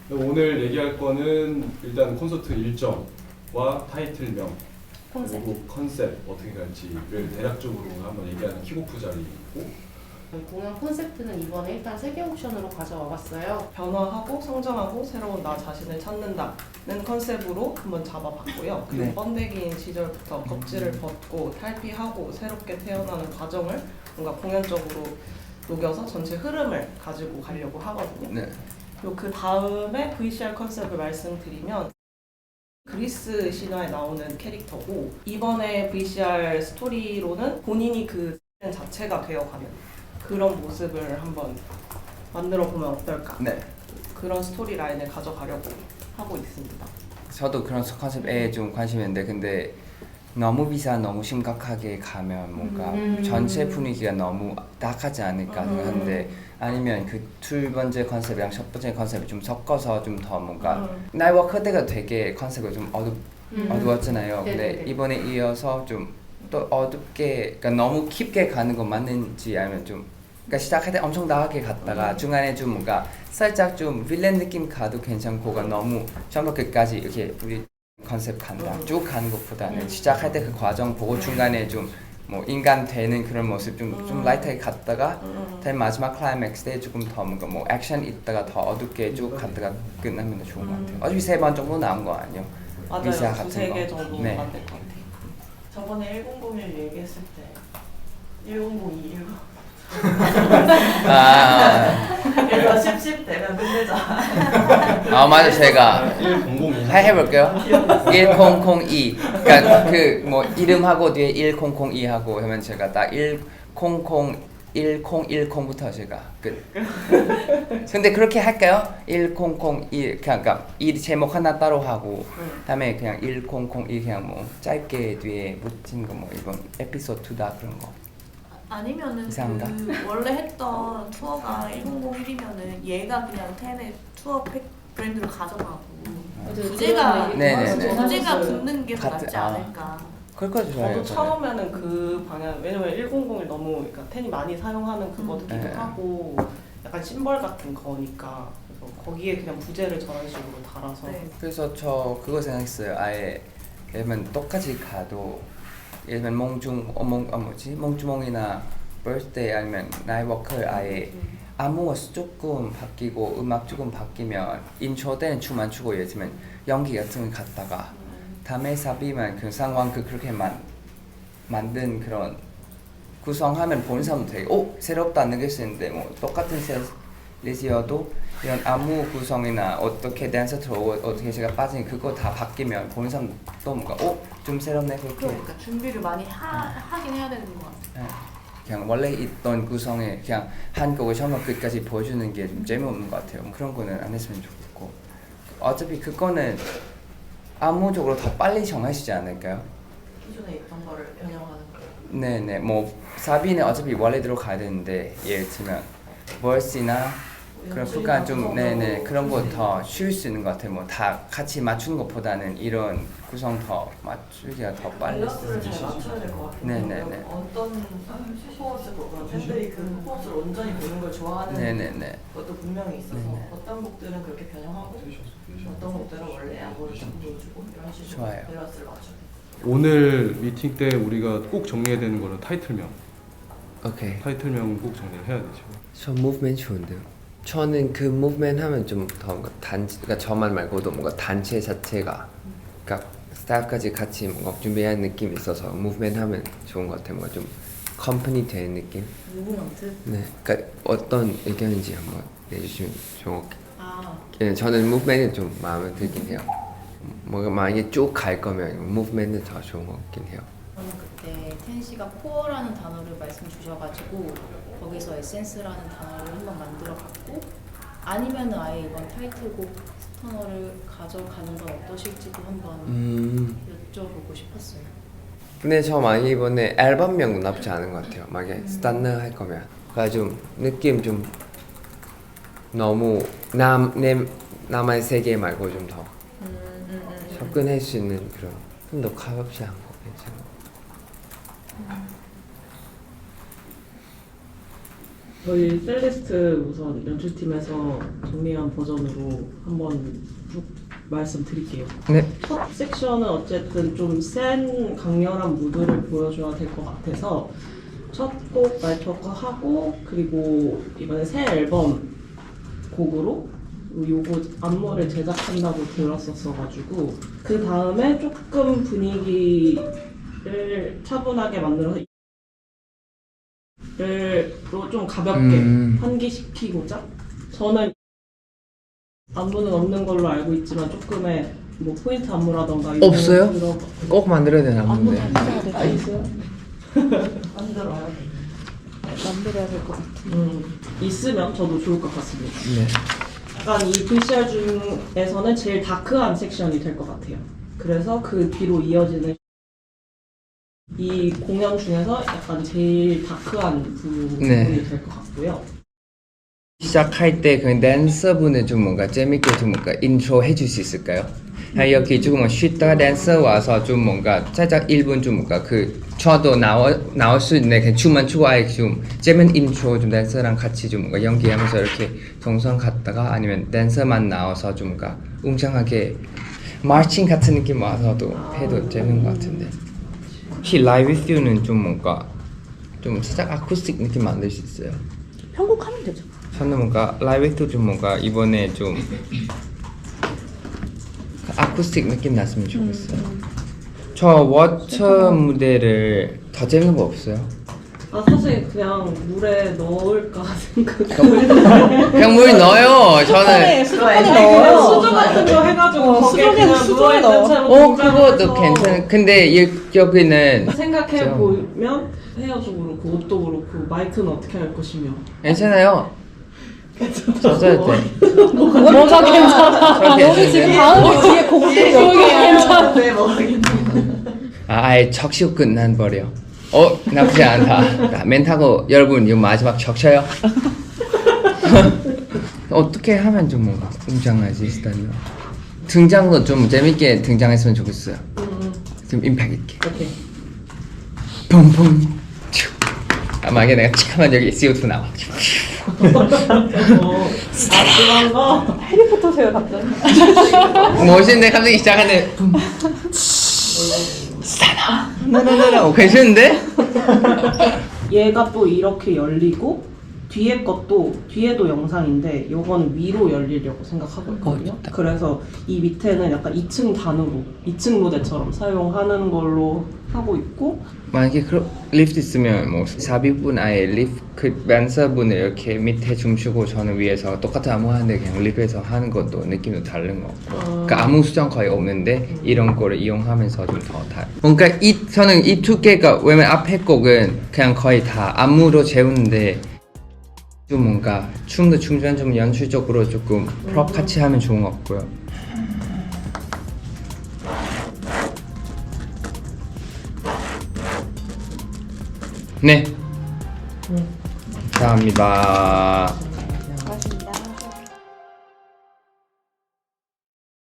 오늘 얘기할 거는 일단 콘서트 일정과 타이틀명 그리고 컨셉 어떻게 갈지를 대략적으로 한번 얘기하는 킥오프 자리이고, 공연 콘셉트는 이번에 일단 3개 옵션으로 가져와 봤어요. 변화하고 성장하고 새로운 나 자신을 찾는다는 컨셉으로 한번 잡아봤고요. 그리고 네. 번데기인 시절부터 껍질을 벗고 탈피하고 새롭게 태어나는 과정을 뭔가 공연적으로 녹여서 전체 흐름을 가지고 가려고 하거든요. 네. 그리고 그 다음에 VCR 컨셉을 말씀드리면 그리스 신화에 나오는 캐릭터고, 이번에 VCR 스토리로는 본인이 그 자체가 되어가는 그런 모습을 한번 만들어 보면 어떨까? 네. 그런 스토리 라인을 가져가려고 하고 있습니다. 저도 그런 컨셉에 좀 관심이 있는데, 근데 너무 비싸 너무 심각하게 가면 뭔가 전체 분위기가 너무 딱하지 않을까 생각하는데, 아니면 그 두 번째 컨셉이랑 첫 번째 컨셉을 좀 섞어서 좀 더 뭔가 나이워커 때가 되게 컨셉이 좀 어두웠잖아요. 근데 네네네. 이번에 이어서 좀 또 어둡게, 그러니까 너무 깊게 가는 거 맞는지, 아니면 좀 그러니까 시작할 때 엄청 나하게 갔다가 중간에 좀 뭔가 살짝 좀 빌런 느낌 가도 괜찮고가 너무 처음부터 끝까지 이렇게 우리 컨셉 간다 쭉 가는 것보다는 시작할 때 그 과정 보고 중간에 좀 뭐 인간 되는 그런 모습 좀 라이트하게 갔다가 다음 마지막 클라이맥스 때 조금 더 뭔가 뭐 액션 있다가 더 어둡게 쭉 갔다가 끝나면 더 좋은 것 같아요. 어차피 3번 정도 나온 거 아니에요? 맞아요. 비자 같은 두세 개 거. 정도 네. 만들 것 같아요. 저번에 1001 얘기했을 때 1002, 10 아, 그래서 10 되면 끝내자. 맞아. 제가 1002 해볼게요. 1002. 그러니까 그 뭐 이름하고 뒤에 1002 하고 하면 제가 딱 1010부터 제가 끝. 근데 그렇게 할까요? 1002 그러니까 이 제목 하나 따로 하고 다음에 그냥 1002 그냥 뭐 짧게 뒤에 붙인 거 뭐 이건 에피소드 2다 그런 거. 아니면은 이상한가? 그 원래 했던 투어가 1001이면은 얘가 그냥 텐의 투어 브랜드로 가져가고 부제가 네네네. 부제가 붙는 게 더 같은- 낫지 아. 않을까. 그럴 거 좋아요. 저도 처음에는 그 방향, 왜냐면 100을 너무 그러니까 텐이 많이 사용하는 그거기도 네. 하고 약간 심벌 같은 거니까, 그래서 거기에 그냥 부제를 저런 식으로 달아서 네. 그래서 저 그거 생각했어요. 아예 예를 똑같이 가도 예를 들면 몽주몽이나 birthday 아니면 나이워커 아예 안무가 조금 바뀌고 음악 조금 바뀌면 인트로 때는 춤 안 추고 예를 들면 연기 같은 거 갔다가 다음에 사비만 그 상황 그렇게 만든 그런 구성하면 보는 사람도 되게 새롭다 느낄 수 있는데, 뭐 똑같은 시리즈여도 이런 안무 구성이나 어떻게 댄서 들어오고 어떻게 제가 빠진 그거 다 바뀌면 보는 사람도 뭔가 좀 새롭네 그렇게. 그러니까 준비를 많이 하긴 해야 되는 것 같아. 네. 그냥 원래 있던 구성에 그냥 한 곡을 처음부터 끝까지 보여주는 게 좀 재미없는 것 같아요. 그런 거는 안 했으면 좋겠고, 어차피 그거는 안무적으로 더 빨리 정하시지 않을까요? 기존에 있던 거를 변형하는 거. 네네. 뭐 사비는 어차피 원래대로 가야 되는데 예를 들면 버스나 그런 부간 좀 네네 그런 거 더 쉬울 수 있는 것 같아요. 뭐 다 같이 맞추는 것보다는 이런 구성 더 맞추기가 더 빨리. 밸런스를 잘 맞춰야 될 것 같아요. 네네네. 어떤 퍼포먼스 보면 팬들이 그 퍼포먼스를 온전히 보는 걸 좋아하는 네네네. 것도 분명히 있어서 네네. 어떤 곡들은 그렇게 변형하고 어떤 곡들은 원래 안무를 좀 보여주고 이런 식으로 좋아요. 밸런스를 맞춰야 돼요. 오늘 미팅 때 우리가 꼭 정리해야 되는 거는 타이틀명. 오케이. 타이틀명 꼭 정리를 해야 되죠. 저 무브멘트 좋은데요. 저는 그 무브멘트 하면 좀 더 단체, 그러니까 저만 말고도 뭔가 단체 자체가, 그러니까 스타프까지 같이 뭔가 준비하는 느낌이 있어서 무브멘트 하면 좋은 것 같아요. 뭔가 좀 컴퍼니 되는 느낌. 무브먼트. 네, 그러니까 어떤 의견인지 한번 내주시면 좋을 것 같아요. 아 예, 저는 무브멘트 좀 마음에 들긴 해요. 뭔가 만약에 쭉 갈 거면 무브멘트 더 좋은 것 같긴 해요. 저는 그때 텐 씨가 코어라는 단어를 말씀 주셔가지고 거기서 에센스라는 단어를 한번 만들어봤고, 아니면 아예 이번 타이틀곡 스터너를 가져가는 건 어떠실지도 한번 여쭤보고 싶었어요. 근데 저 만약에 이번에 앨범명 나쁘지 않은 것 같아요. 만약에 스탄너 할 거면 그러니까 좀 느낌 좀 너무 나만의 세계 말고 좀 더 접근할 수 있는 그런 좀 더 가볍지 않고 괜찮아. 저희 셀리스트 우선 연출팀에서 정리한 버전으로 한번 쭉 말씀드릴게요. 네. 첫 섹션은 어쨌든 좀 센 강렬한 무드를 보여줘야 될 것 같아서 첫 곡 나이트워크 하고 그리고 이번에 새 앨범 곡으로 요거 안무를 제작한다고 들었었어가지고 그 다음에 조금 분위기를 차분하게 만들어서 로 좀 가볍게 환기시키고자 저는 안무는 없는 걸로 알고 있지만 조금의 뭐 포인트 안무라던가 이런 없어요? 거 꼭 만들어야 되나 본데. 아 있어요? 만들어야 돼. 만들어야 될 것 같아. 있으면 저도 좋을 것 같습니다. 네. 약간 이 VCR 중에서는 제일 다크한 섹션이 될 것 같아요. 그래서 그 뒤로 이어지는 이 공연 중에서 약간 제일 다크한 부분이 네. 될 것 같고요. 시작할 때 그 댄서분을 좀 뭔가 재밌게 좀 뭔가 인트로 해줄 수 있을까요? 여기 조금 쉬다가 댄서 와서 좀 뭔가 살짝 1분 좀 뭔가 그 저도 나올 수 있는 그냥 춤만 추고 아예 좀 재밌는 인트로 좀 댄서랑 같이 좀 뭔가 연기하면서 이렇게 동선 갔다가 아니면 댄서만 나와서 좀 뭔가 웅장하게 마칭 같은 느낌 와서도 해도 재밌는 것 같은데 혹시 Live With You는 좀 뭔가 좀 살짝 아쿠스틱 느낌 만들 수 있어요? 편곡하면 되죠. 저는 뭔가 Live With You 좀 뭔가 이번에 좀 아쿠스틱 느낌 났으면 좋겠어요. 저 워터 무대를 더 재밌는 거 없어요? 아 사실 그냥 물에 넣을까 생각. 그냥 물 넣어요. 저는 수족관에 아니, 그냥 넣어요. 수조 같은 거 해가지고 거기에 그냥 수조에 누워있는 넣어. 채로 그것도 등장해서 괜찮아. 근데 여기는 생각해 보면 헤어도 그렇고 옷도 그렇고 마이크는 어떻게 할 것이며. 괜찮아요. 젖어야 돼. 뭐가 괜찮아? 여기 지금 다음에 뒤에 공들이 몇 개야. 괜찮아. 왜 먹겠냐. 아예 적시고 끝난 버려. 나쁘지 않다. 멘트하고 여러분 이거 마지막 적셔요. 어떻게 하면 좀 뭔가 웅장하지 스타일로. 등장도 좀 재밌게 등장했으면 좋겠어요. 좀 임팩 있게. 오케이. 펑펑. 만약에 내가 치카만 여기 CO2 나와. 그런 거. 해리포터세요 갑자기. 멋있는데 갑자기 시작하는데 싸나 나나나나 괜찮은데? 얘가 또 이렇게 열리고 뒤에 것도 뒤에도 영상인데 요거는 위로 열리려고 생각하고 있거든요. 좋다. 그래서 이 밑에는 약간 2층 단으로 2층 무대처럼 사용하는 걸로 하고 있고 만약에 리프트 있으면 뭐 삽입분 아예 리프트 그 댄서분을 이렇게 밑에 춤추고 저는 위에서 똑같은 안무 하는데 그냥 리프트에서 하는 것도 느낌도 다른 것 같고 그러니까 아무 수정 거의 없는데 이런 거를 이용하면서 좀 더 그러니까 저는 이 두 개가 왜냐면 앞에 곡은 그냥 거의 다 안무로 재우는데 좀 뭔가 춤도 춤지만 좀 연출적으로 조금 프롭 같이 하면 좋은 것 같고요. 네. 감사합니다.